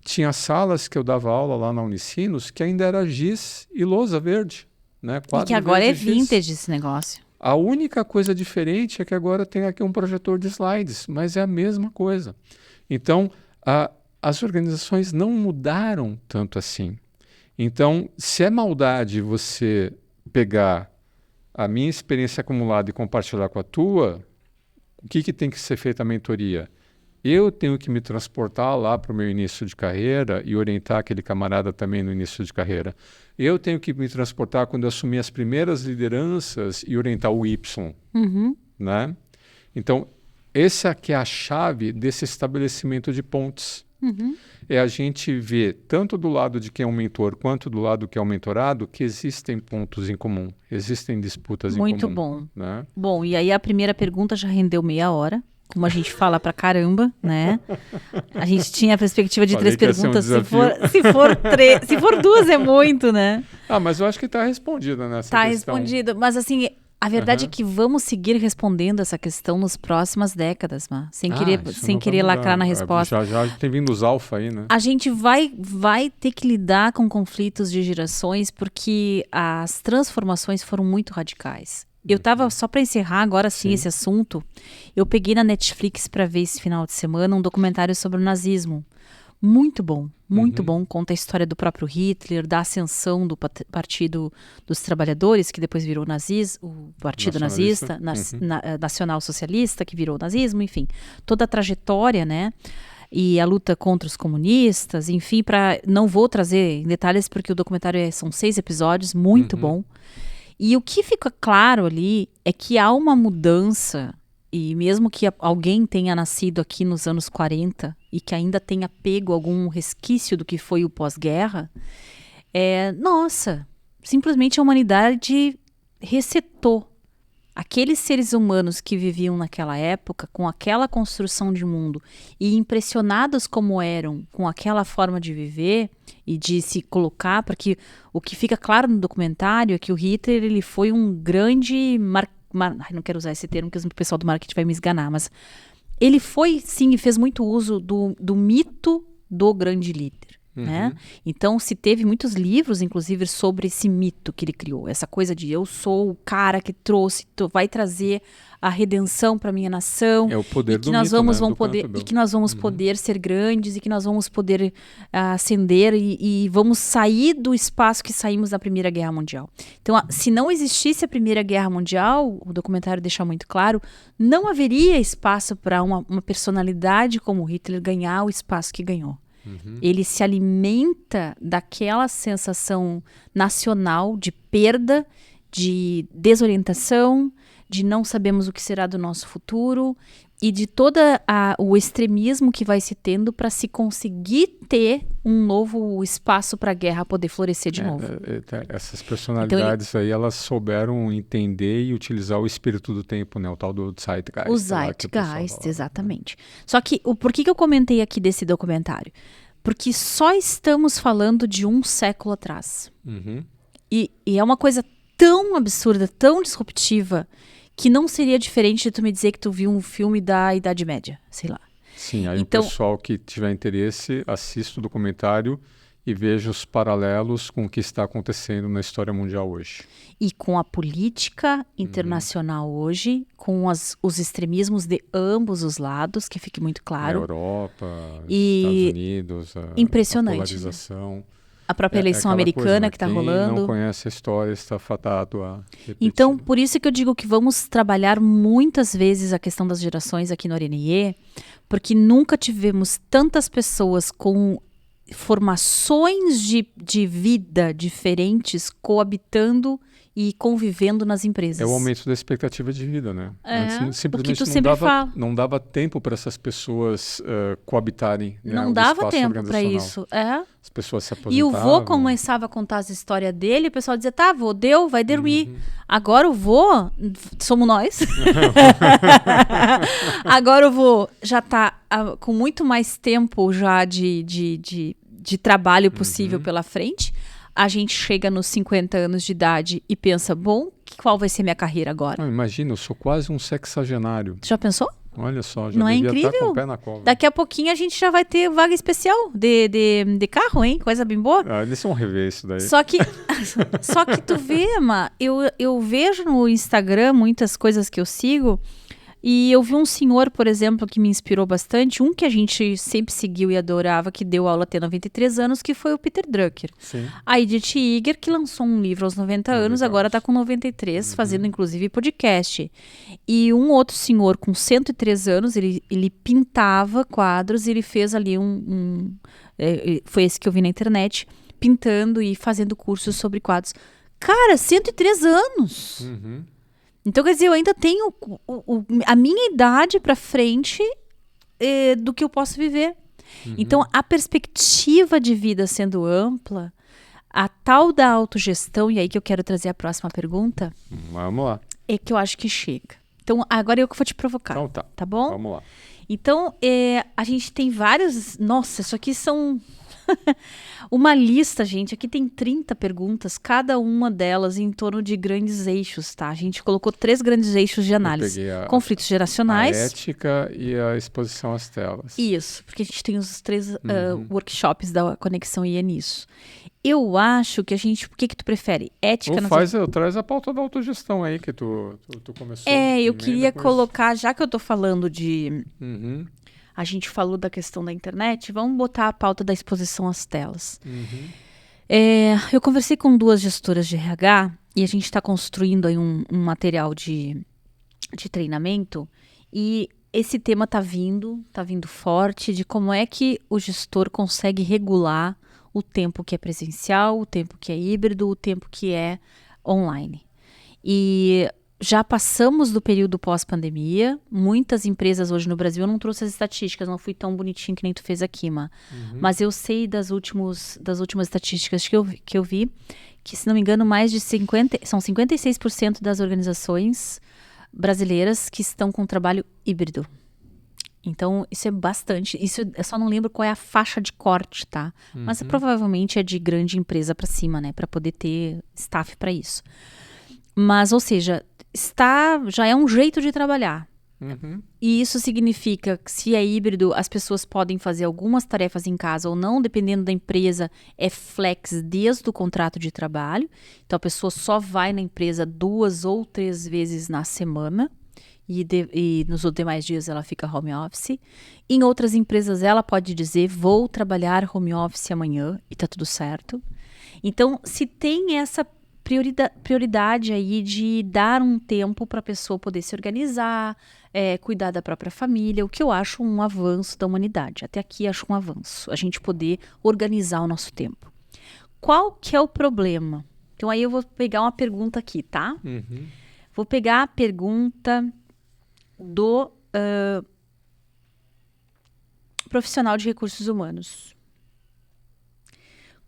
Tinha salas que eu dava aula lá na Unicinos que ainda era giz e lousa verde. Né? E que agora é vintage esse negócio. A única coisa diferente é que agora tem aqui um projetor de slides, mas é a mesma coisa. Então, as organizações não mudaram tanto assim. Então, se é maldade você pegar a minha experiência acumulada e compartilhar com a tua, o que tem que ser feita a mentoria? Eu tenho que me transportar lá para o meu início de carreira e orientar aquele camarada também no início de carreira. Eu tenho que me transportar quando eu assumir as primeiras lideranças e orientar o Y. Né? Então, essa aqui é a chave desse estabelecimento de pontes. É a gente ver, tanto do lado de quem é um mentor, quanto do lado que é um mentorado, que existem pontos em comum, existem disputas em comum. Muito bom. Né? Bom, e aí a primeira pergunta já rendeu meia hora. Como a gente fala pra caramba, né? A gente tinha a perspectiva de 3 perguntas. Se for 2 é muito, né? Mas eu acho que está respondida nessa questão. Está respondida. Mas assim, a verdade é que vamos seguir respondendo essa questão nas próximas décadas, sem querer lacrar na resposta. Já tem vindo os alfa aí, né? A gente vai ter que lidar com conflitos de gerações porque as transformações foram muito radicais. Eu estava, só para encerrar agora sim esse assunto, eu peguei na Netflix para ver esse final de semana um documentário sobre o nazismo. Muito bom, conta a história do próprio Hitler, da ascensão do Partido dos Trabalhadores, que depois virou o Partido Nazista, Nacional Socialista, que virou o nazismo, enfim, toda a trajetória, né? E a luta contra os comunistas, enfim, não vou trazer em detalhes porque o documentário são 6 episódios, muito bom. E o que fica claro ali é que há uma mudança, e mesmo que alguém tenha nascido aqui nos anos 40 e que ainda tenha pego algum resquício do que foi o pós-guerra, simplesmente a humanidade resetou. Aqueles seres humanos que viviam naquela época, com aquela construção de mundo, e impressionados como eram com aquela forma de viver e de se colocar, porque o que fica claro no documentário é que o Hitler ele foi um grande... não quero usar esse termo, porque o pessoal do marketing vai me esganar, mas ele foi, sim, e fez muito uso do mito do grande líder. né? Então, se teve muitos livros, inclusive, sobre esse mito que ele criou. Essa coisa de eu sou o cara que vai trazer a redenção para minha nação. É o poder e que do nós mito, vamos, né? e que nós vamos poder ser grandes e que nós vamos poder ascender e vamos sair do espaço que saímos da Primeira Guerra Mundial. Então, se não existisse a Primeira Guerra Mundial, o documentário deixa muito claro, não haveria espaço para uma personalidade como Hitler ganhar o espaço que ganhou. Ele se alimenta daquela sensação nacional de perda, de desorientação, de não sabemos o que será do nosso futuro e de todo o extremismo que vai se tendo para se conseguir ter um novo espaço para a guerra poder florescer de novo. Essas personalidades então, aí, elas souberam entender e utilizar o espírito do tempo, né? O tal do Zeitgeist. O Zeitgeist, exatamente. Só que, por que eu comentei aqui desse documentário? Porque só estamos falando de um século atrás. E é uma coisa tão absurda, tão disruptiva, que não seria diferente de tu me dizer que tu viu um filme da Idade Média, sei lá. Sim, aí então, o pessoal que tiver interesse, assista o documentário e veja os paralelos com o que está acontecendo na história mundial hoje. E com a política internacional hoje, com os extremismos de ambos os lados, que fique muito claro. A Europa, Estados Unidos, impressionante, a polarização. A própria eleição americana coisa, né? Que está rolando. Quem não conhece a história está fadado a repetir. Então, por isso que eu digo que vamos trabalhar muitas vezes a questão das gerações aqui no Orenie, porque nunca tivemos tantas pessoas com formações de vida diferentes coabitando e convivendo nas empresas. É o aumento da expectativa de vida, né? Antes, simplesmente não dava tempo para essas pessoas coabitarem. Não dava tempo para isso. As pessoas se aposentavam. E o vô começava a contar as histórias dele, o pessoal dizia, tá, vô, deu, vai dormir. Agora o vô, somos nós. Agora o vô já está com muito mais tempo já de trabalho possível pela frente. A gente chega nos 50 anos de idade e pensa, bom, qual vai ser minha carreira agora? Imagina, eu sou quase um sexagenário. Já pensou? Olha só, já não devia é incrível? Estar com o pé na cova. Daqui a pouquinho a gente já vai ter vaga especial de carro, hein? Coisa bem boa. Eles vão rever isso daí. Só que tu vê, Emma, eu vejo no Instagram muitas coisas que eu sigo. E eu vi um senhor, por exemplo, que me inspirou bastante, um que a gente sempre seguiu e adorava, que deu aula até 93 anos, que foi o Peter Drucker. Sim. A Edith Eger, que lançou um livro aos 90 anos, agora está com 93, fazendo inclusive podcast. E um outro senhor com 103 anos, ele pintava quadros, ele fez ali foi esse que eu vi na internet, pintando e fazendo cursos sobre quadros. Cara, 103 anos! Então, quer dizer, eu ainda tenho a minha idade para frente do que eu posso viver. Então, a perspectiva de vida sendo ampla, a tal da autogestão, e aí que eu quero trazer a próxima pergunta. Vamos lá. É que eu acho que chega. Então, agora eu que vou te provocar. Então tá bom? Vamos lá. Então, a gente tem vários... Nossa, isso aqui são... uma lista, gente. Aqui tem 30 perguntas, cada uma delas em torno de grandes eixos, tá? A gente colocou 3 grandes eixos de análise. Conflitos geracionais. A ética e a exposição às telas. Isso, porque a gente tem os 3 workshops da Conexão IE nisso. Eu acho que a gente... O que tu prefere? Ética... Traz a pauta da autogestão aí que tu começou. Eu queria colocar, já que eu tô falando de... A gente falou da questão da internet, vamos botar a pauta da exposição às telas. Eu conversei com 2 gestoras de RH e a gente está construindo aí um material de treinamento e esse tema tá vindo forte de como é que o gestor consegue regular o tempo que é presencial, o tempo que é híbrido, o tempo que é online. E já passamos do período pós-pandemia. Muitas empresas hoje no Brasil, eu não trouxe as estatísticas, não fui tão bonitinho que nem tu fez aqui, mas eu sei das últimas estatísticas que eu vi, que, se não me engano, são 56% das organizações brasileiras que estão com trabalho híbrido. Então, isso é bastante. Isso eu só não lembro qual é a faixa de corte, tá? Mas provavelmente é de grande empresa para cima, né? Para poder ter staff para isso. Mas, ou seja, já é um jeito de trabalhar. E isso significa que se é híbrido, as pessoas podem fazer algumas tarefas em casa ou não, dependendo da empresa, é flex desde o contrato de trabalho. Então a pessoa só vai na empresa 2 ou 3 vezes na semana e nos demais dias ela fica home office. Em outras empresas ela pode dizer, vou trabalhar home office amanhã e tá tudo certo. Então se tem essa prioridade aí de dar um tempo para a pessoa poder se organizar, cuidar da própria família, o que eu acho um avanço da humanidade. Até aqui acho um avanço, a gente poder organizar o nosso tempo. Qual que é o problema? Então aí eu vou pegar uma pergunta aqui, tá? Vou pegar a pergunta do profissional de recursos humanos.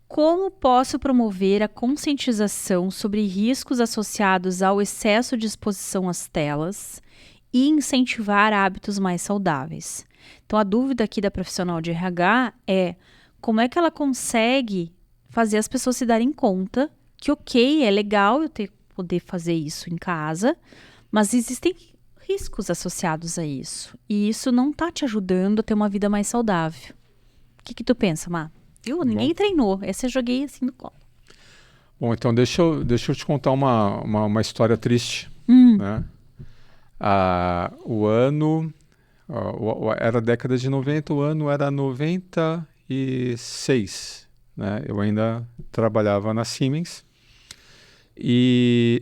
Como posso promover a conscientização sobre riscos associados ao excesso de exposição às telas e incentivar hábitos mais saudáveis? Então, a dúvida aqui da profissional de RH é como é que ela consegue fazer as pessoas se darem conta que, ok, é legal eu poder fazer isso em casa, mas existem riscos associados a isso. E isso não está te ajudando a ter uma vida mais saudável. O que tu pensa, Má? Viu? Ninguém treinou. Essa eu joguei assim no colo. Bom, então deixa eu te contar uma história triste. Né? O ano... era a década de 90, o ano era 96. Né? Eu ainda trabalhava na Siemens. E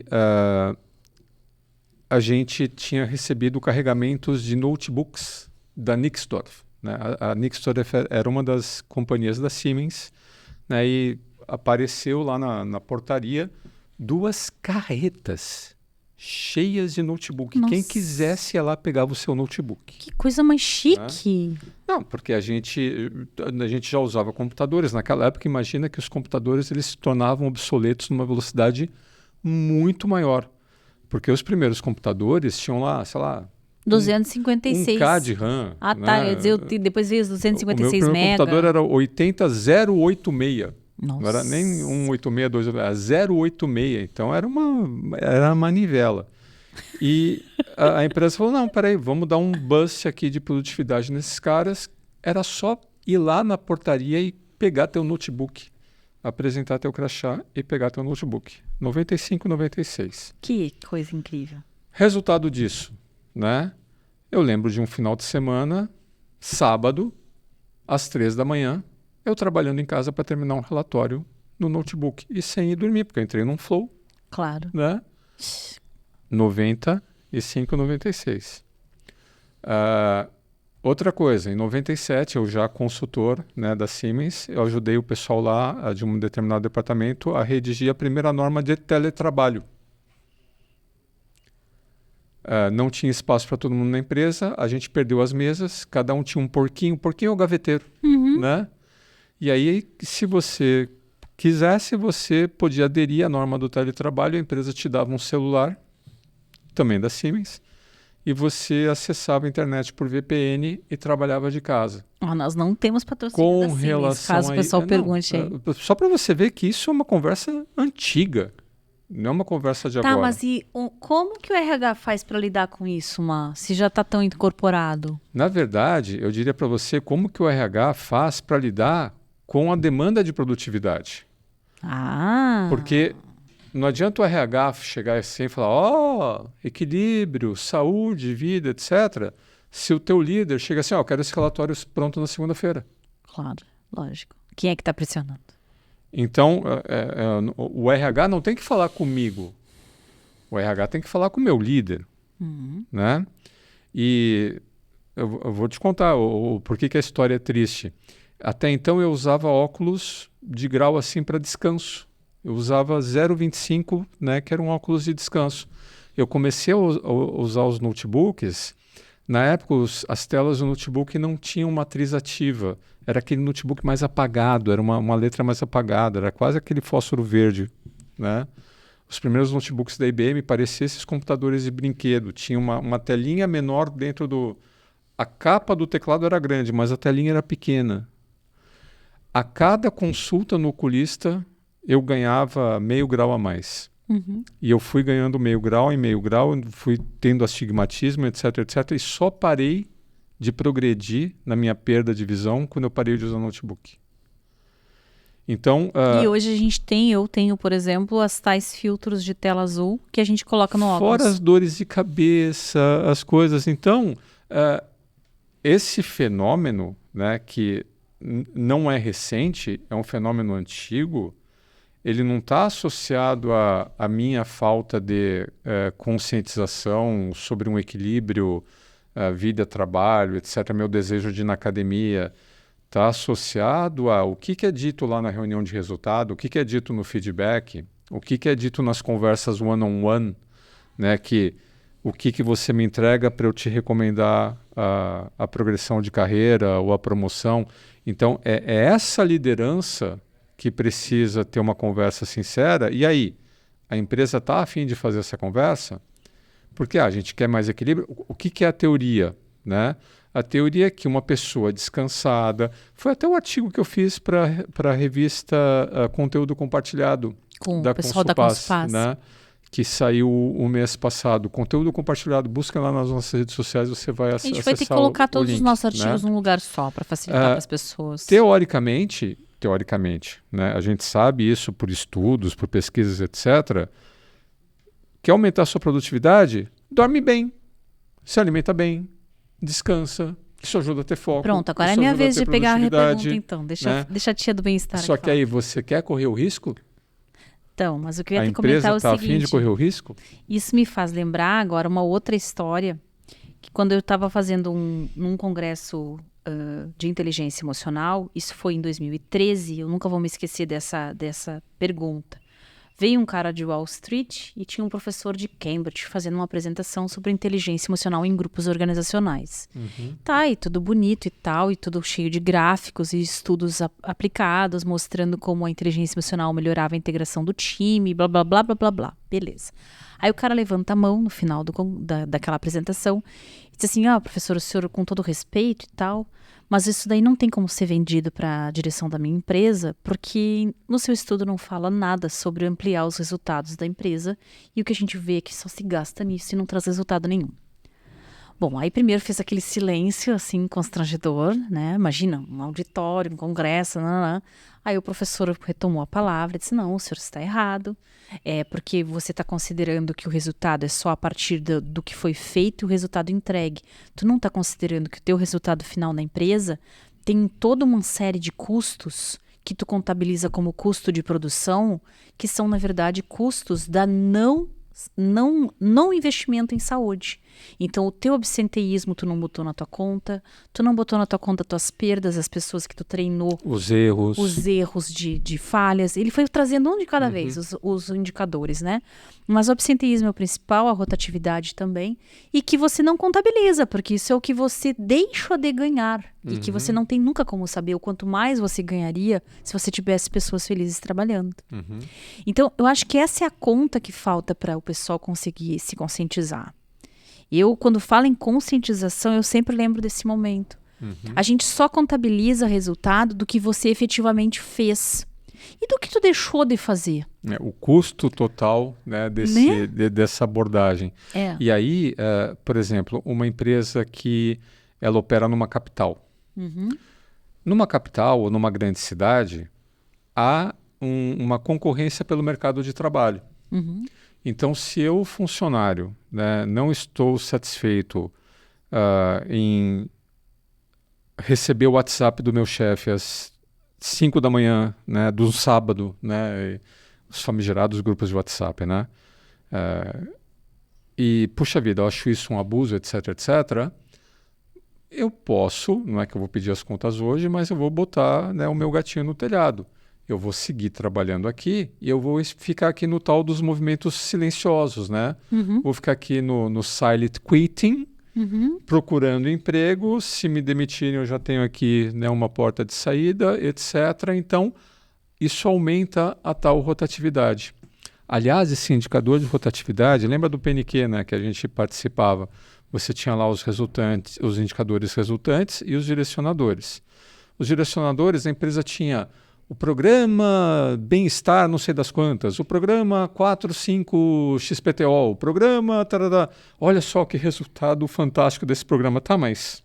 a gente tinha recebido carregamentos de notebooks da Nixdorf. Né? A Nixdorf era uma das companhias da Siemens, né? E apareceu lá na portaria 2 carretas cheias de notebook. Nossa. Quem quisesse ia lá pegava o seu notebook. Que coisa mais chique. Não, porque a gente já usava computadores. Naquela época, imagina que os computadores eles se tornavam obsoletos numa velocidade muito maior. Porque os primeiros computadores tinham lá, sei lá, 256. 1K de RAM. Ah, tá. Né? Depois veio os 256 o meu mega. computador era 80086. Nossa. Não era nem 186, 286, era 086. Então era uma manivela. E a empresa falou, não, peraí, vamos dar um boost aqui de produtividade nesses caras. Era só ir lá na portaria e pegar teu notebook, apresentar teu crachá e pegar teu notebook. 95, 96. Que coisa incrível. Resultado disso, né? Eu lembro de um final de semana, sábado, às 3 da manhã, eu trabalhando em casa para terminar um relatório no notebook e sem ir dormir, porque eu entrei num flow. Claro. Né? 95, 96. Outra coisa, em 97, eu já consultor, né, da Siemens, eu ajudei o pessoal lá de um determinado departamento a redigir a primeira norma de teletrabalho. Não tinha espaço para todo mundo na empresa, a gente perdeu as mesas, cada um tinha um porquinho é o gaveteiro, né? E aí, se você quisesse, você podia aderir à norma do teletrabalho, a empresa te dava um celular, também da Siemens, e você acessava a internet por VPN e trabalhava de casa. Nós não temos patrocínio Com da Siemens, relação caso o pessoal pergunte aí. Só para você ver que isso é uma conversa antiga. Não é uma conversa de agora. Tá, mas como que o RH faz para lidar com isso, Má? Se já está tão incorporado? Na verdade, eu diria para você como que o RH faz para lidar com a demanda de produtividade. Porque não adianta o RH chegar assim e falar, equilíbrio, saúde, vida, etc. Se o teu líder chega assim, eu quero esse relatório pronto na segunda-feira. Claro, lógico. Quem é que está pressionando? Então, o RH não tem que falar comigo. O RH tem que falar com o meu líder. Né? E eu vou te contar por que a história é triste. Até então, eu usava óculos de grau assim para descanso. Eu usava 0,25, né, que era um óculos de descanso. Eu comecei a usar os notebooks. Na época, as telas do notebook não tinham matriz ativa. Era aquele notebook mais apagado, era uma letra mais apagada, era quase aquele fósforo verde. Né? Os primeiros notebooks da IBM pareciam esses computadores de brinquedo. Tinha uma telinha menor dentro do... A capa do teclado era grande, mas a telinha era pequena. A cada consulta no oculista, eu ganhava meio grau a mais. E eu fui ganhando meio grau em meio grau, fui tendo astigmatismo, etc, etc. E só parei de progredir na minha perda de visão quando eu parei de usar notebook. Então, E hoje eu tenho, por exemplo, as tais filtros de tela azul que a gente coloca no óculos. fora as dores de cabeça, as coisas. Então, esse fenômeno, né, que não é recente, é um fenômeno antigo, ele não está associado à minha falta de conscientização sobre um equilíbrio vida-trabalho, etc., meu desejo de ir na academia. Está associado a o que é dito lá na reunião de resultado, o que é dito no feedback, o que é dito nas conversas one-on-one, né, o que você me entrega para eu te recomendar a progressão de carreira ou a promoção. Então, é essa liderança que precisa ter uma conversa sincera. E aí, a empresa está a fim de fazer essa conversa? Porque a gente quer mais equilíbrio. O que é a teoria, né? A teoria é que uma pessoa descansada... Foi até o artigo que eu fiz para a revista Conteúdo Compartilhado Com da o pessoal da Consulpass, Consulpass. né? Que saiu o mês passado. Conteúdo compartilhado. Busca lá nas nossas redes sociais, você vai acessar. A gente vai ter que colocar todos link, os nossos artigos né? num lugar só para facilitar para as pessoas. Teoricamente, né? A gente sabe isso por estudos, por pesquisas, etc. Quer aumentar a sua produtividade? Dorme bem, se alimenta bem, descansa, isso ajuda a ter foco. Pronto, agora é isso minha ajuda a vez ter de pegar a produtividade, pergunta, então. Deixa né? a tia do bem-estar Só aqui que falar. aí você quer correr o risco? Então, mas o que eu A ia te comentar empresa é o está a fim de seguinte. correr o risco? Isso me faz lembrar agora uma outra história, que quando eu estava fazendo num congresso de inteligência emocional, isso foi em 2013, eu nunca vou me esquecer dessa pergunta. Veio um cara de Wall Street e tinha um professor de Cambridge fazendo uma apresentação sobre inteligência emocional em grupos organizacionais. Tá, e tudo bonito e tal, e tudo cheio de gráficos e estudos aplicados, mostrando como a inteligência emocional melhorava a integração do time, blá, blá, blá, blá, blá, blá. Beleza. Aí o cara levanta a mão no final daquela apresentação e diz assim, professor, o senhor com todo respeito e tal, mas isso daí não tem como ser vendido para a direção da minha empresa, porque no seu estudo não fala nada sobre ampliar os resultados da empresa e o que a gente vê é que só se gasta nisso e não traz resultado nenhum. Bom, aí primeiro fez aquele silêncio, assim, constrangedor, né? Imagina, um auditório, um congresso, Aí o professor retomou a palavra e disse, não, o senhor está errado, porque você está considerando que o resultado é só a partir do que foi feito e o resultado entregue. Tu não está considerando que o teu resultado final na empresa tem toda uma série de custos que tu contabiliza como custo de produção, que são, na verdade, custos da não investimento em saúde. Então, o teu absenteísmo tu não botou na tua conta, tu não botou na tua conta tuas perdas, as pessoas que tu treinou, os erros de falhas. Ele foi trazendo um de cada vez, os indicadores, né? Mas o absenteísmo é o principal, a rotatividade também, e que você não contabiliza, porque isso é o que você deixa de ganhar, e que você não tem nunca como saber o quanto mais você ganharia se você tivesse pessoas felizes trabalhando. Então, eu acho que essa é a conta que falta para o pessoal conseguir se conscientizar. Eu, quando falo em conscientização, eu sempre lembro desse momento. A gente só contabiliza resultado do que você efetivamente fez. E do que tu deixou de fazer. O custo total, né, dessa abordagem. E aí, por exemplo, uma empresa que ela opera numa capital. Numa capital ou numa grande cidade, há uma concorrência pelo mercado de trabalho. Então, se eu, funcionário, né, não estou satisfeito em receber o WhatsApp do meu chefe às 5 da manhã, né, do sábado, né, os famigerados grupos de WhatsApp, né, e, puxa vida, eu acho isso um abuso, etc., etc., eu posso, não é que eu vou pedir as contas hoje, mas eu vou botar, né, o meu gatinho no telhado. Eu vou seguir trabalhando aqui e eu vou ficar aqui no tal dos movimentos silenciosos, né? Vou ficar aqui no silent quitting, procurando emprego. Se me demitirem, eu já tenho aqui, né, uma porta de saída, etc. Então, isso aumenta a tal rotatividade. Aliás, esse indicador de rotatividade, lembra do PNQ, né, que a gente participava? Você tinha lá os resultantes, os indicadores resultantes e os direcionadores. Os direcionadores, a empresa tinha o programa Bem-Estar não sei das quantas, o programa 45 XPTO, o programa... Tarará. Olha só que resultado fantástico desse programa. Tá, mas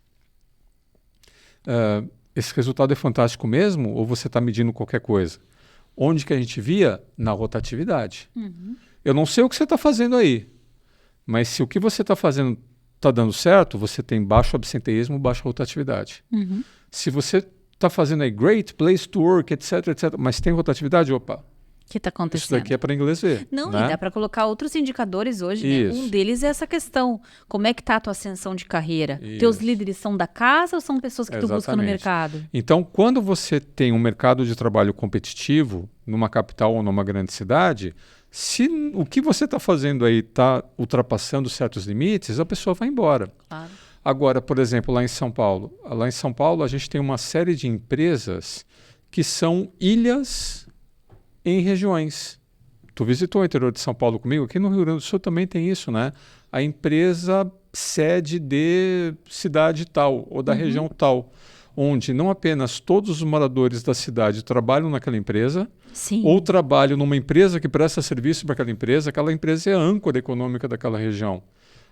esse resultado é fantástico mesmo ou você está medindo qualquer coisa? Onde que a gente via? Na rotatividade. Eu não sei o que você está fazendo aí, mas se o que você está fazendo está dando certo, você tem baixo absenteísmo, baixa rotatividade. Se você está fazendo aí great place to work, etc, etc, mas tem rotatividade, opa, O que está acontecendo? isso daqui é para inglês ver. Não, né? e dá para colocar outros indicadores hoje, né? Um deles é essa questão. Como é que está a tua ascensão de carreira? Teus líderes são da casa ou são pessoas que tu busca no mercado? Então, quando você tem um mercado de trabalho competitivo, numa capital ou numa grande cidade, se o que você está fazendo aí está ultrapassando certos limites, a pessoa vai embora. Claro. Agora, por exemplo, lá em São Paulo. Lá em São Paulo, a gente tem uma série de empresas que são ilhas em regiões. Tu visitou o interior de São Paulo comigo? Aqui no Rio Grande do Sul também tem isso, né? A empresa sede de cidade tal ou da região tal, onde não apenas todos os moradores da cidade trabalham naquela empresa, Sim. ou trabalham numa empresa que presta serviço para aquela empresa é a âncora econômica daquela região.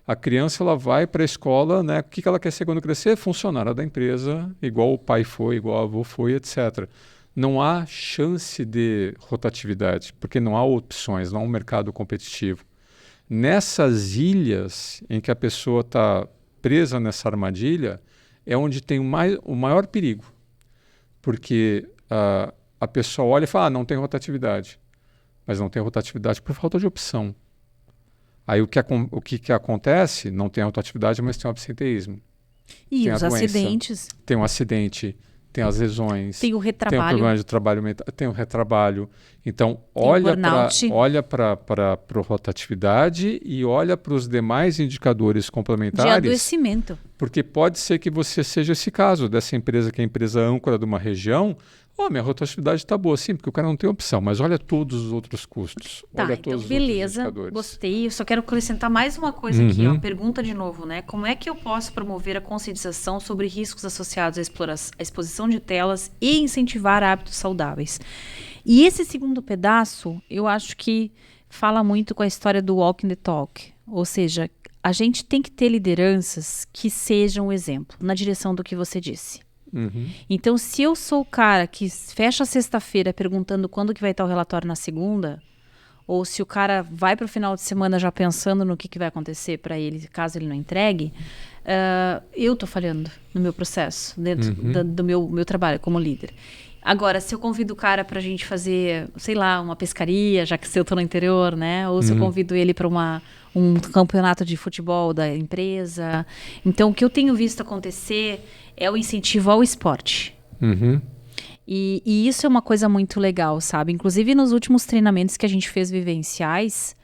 A criança ela vai para a escola, né? O que ela quer ser quando crescer? Funcionária da empresa, igual o pai foi, igual o avô foi, etc. Não há chance de rotatividade, porque não há opções, não há um mercado competitivo. Nessas ilhas em que a pessoa está presa nessa armadilha, é onde tem o maior perigo. Porque a pessoa olha e fala, não tem rotatividade. Mas não tem rotatividade por falta de opção. Aí o que acontece? Não tem rotatividade, mas tem o absenteísmo. E tem os a doença, acidentes. Tem um acidente, tem as lesões. Tem o retrabalho. Tem o problema de trabalho mental, tem o retrabalho. Então, Tem olha para a rotatividade e olha para os demais indicadores complementares. De adoecimento. Porque pode ser que você seja esse caso, dessa empresa que é a empresa âncora de uma região. Minha rotatividade está boa, sim, porque o cara não tem opção, mas olha todos os outros custos. Tá, olha então todos os beleza, outros indicadores. gostei. Eu só quero acrescentar mais uma coisa aqui, ó. Pergunta de novo, né? Como é que eu posso promover a conscientização sobre riscos associados à exposição de telas e incentivar hábitos saudáveis? E esse segundo pedaço, eu acho que fala muito com a história do walking the talk. Ou seja, a gente tem que ter lideranças que sejam um exemplo, na direção do que você disse. Então, se eu sou o cara que fecha a sexta-feira perguntando quando que vai estar o relatório na segunda, ou se o cara vai para o final de semana já pensando no que vai acontecer para ele, caso ele não entregue, eu estou falhando no meu processo, dentro do meu trabalho como líder. Agora, se eu convido o cara para a gente fazer, sei lá, uma pescaria, já que se eu estou no interior, né? Ou se eu convido ele para um campeonato de futebol da empresa. Então, o que eu tenho visto acontecer é o incentivo ao esporte. E isso é uma coisa muito legal, sabe? Inclusive, nos últimos treinamentos que a gente fez vivenciais,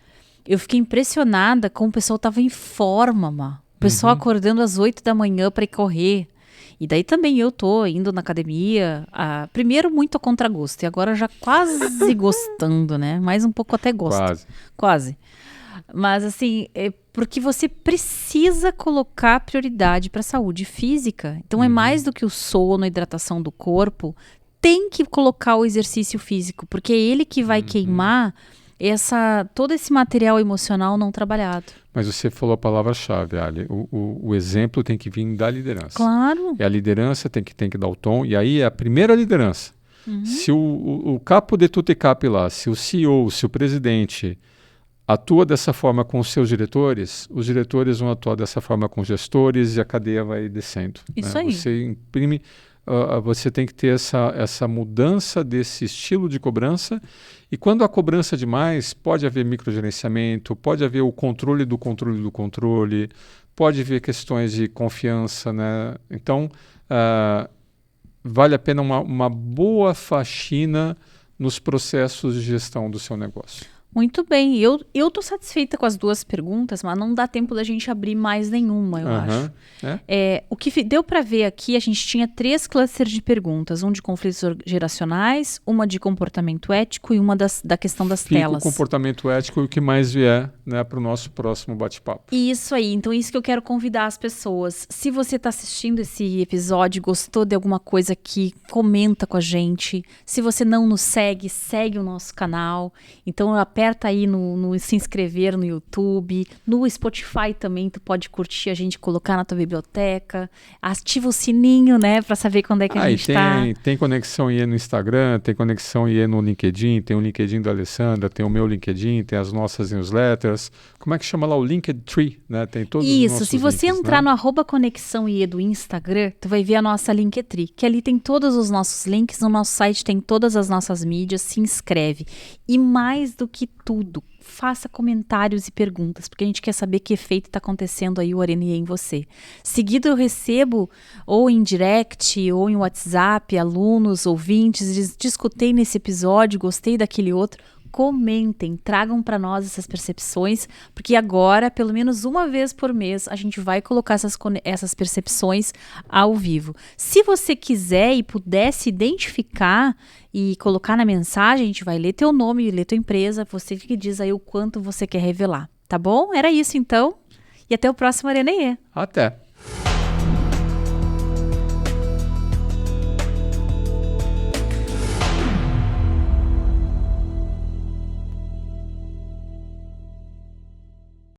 eu fiquei impressionada como o pessoal estava em forma, mano. O pessoal acordando às 8 da manhã para ir correr. E daí também eu tô indo na academia, primeiro muito a contragosto, e agora já quase gostando, né? Mais um pouco até gosto. Quase. Mas assim, porque você precisa colocar prioridade para a saúde física. Então é mais do que o sono, a hidratação do corpo. Tem que colocar o exercício físico, porque é ele que vai queimar todo esse material emocional não trabalhado. Mas você falou a palavra-chave, Ali. O exemplo tem que vir da liderança. Claro. E a liderança tem que dar o tom. E aí é a primeira liderança. Se o capo de tutti capi lá, se o CEO, se o presidente atua dessa forma com os seus diretores, os diretores vão atuar dessa forma com os gestores e a cadeia vai descendo. Isso né? aí. Você imprime... você tem que ter essa mudança desse estilo de cobrança, e quando a cobrança é demais, pode haver microgerenciamento, pode haver o controle do controle, pode haver questões de confiança, né? Então, vale a pena uma boa faxina nos processos de gestão do seu negócio. Muito bem. Eu tô satisfeita com as 2 perguntas, mas não dá tempo da gente abrir mais nenhuma, eu acho. O que deu para ver aqui, a gente tinha 3 clusters de perguntas. Um de conflitos geracionais, uma de comportamento ético e uma da questão das telas. O comportamento ético e o que mais vier, né, para o nosso próximo bate-papo. Isso aí. Então, isso que eu quero convidar as pessoas. Se você está assistindo esse episódio, gostou de alguma coisa aqui, comenta com a gente. Se você não nos segue, segue o nosso canal. Então, aperta aí no se inscrever no YouTube, no Spotify também, tu pode curtir a gente, colocar na tua biblioteca, ativa o sininho, né, para saber quando é que a gente tá. Tem conexão IE no Instagram, tem conexão IE no LinkedIn, tem o LinkedIn da Alessandra, tem o meu LinkedIn, tem as nossas newsletters. Como é que chama lá? O Linktree, né? Tem todos os nossos se você links, entrar né? no @conexão IE do Instagram, tu vai ver a nossa Linktree, que ali tem todos os nossos links, no nosso site tem todas as nossas mídias, se inscreve. E mais do que tudo, faça comentários e perguntas, porque a gente quer saber que efeito está acontecendo aí o Arena IE em você. Seguido eu recebo, ou em direct, ou em WhatsApp, alunos, ouvintes, discutei nesse episódio, gostei daquele outro. Comentem, tragam para nós essas percepções, porque agora, pelo menos uma vez por mês, a gente vai colocar essas percepções ao vivo. Se você quiser e puder se identificar e colocar na mensagem, a gente vai ler teu nome, ler tua empresa, você que diz aí o quanto você quer revelar, tá bom? Era isso então, e até o próximo Arena IE. Até!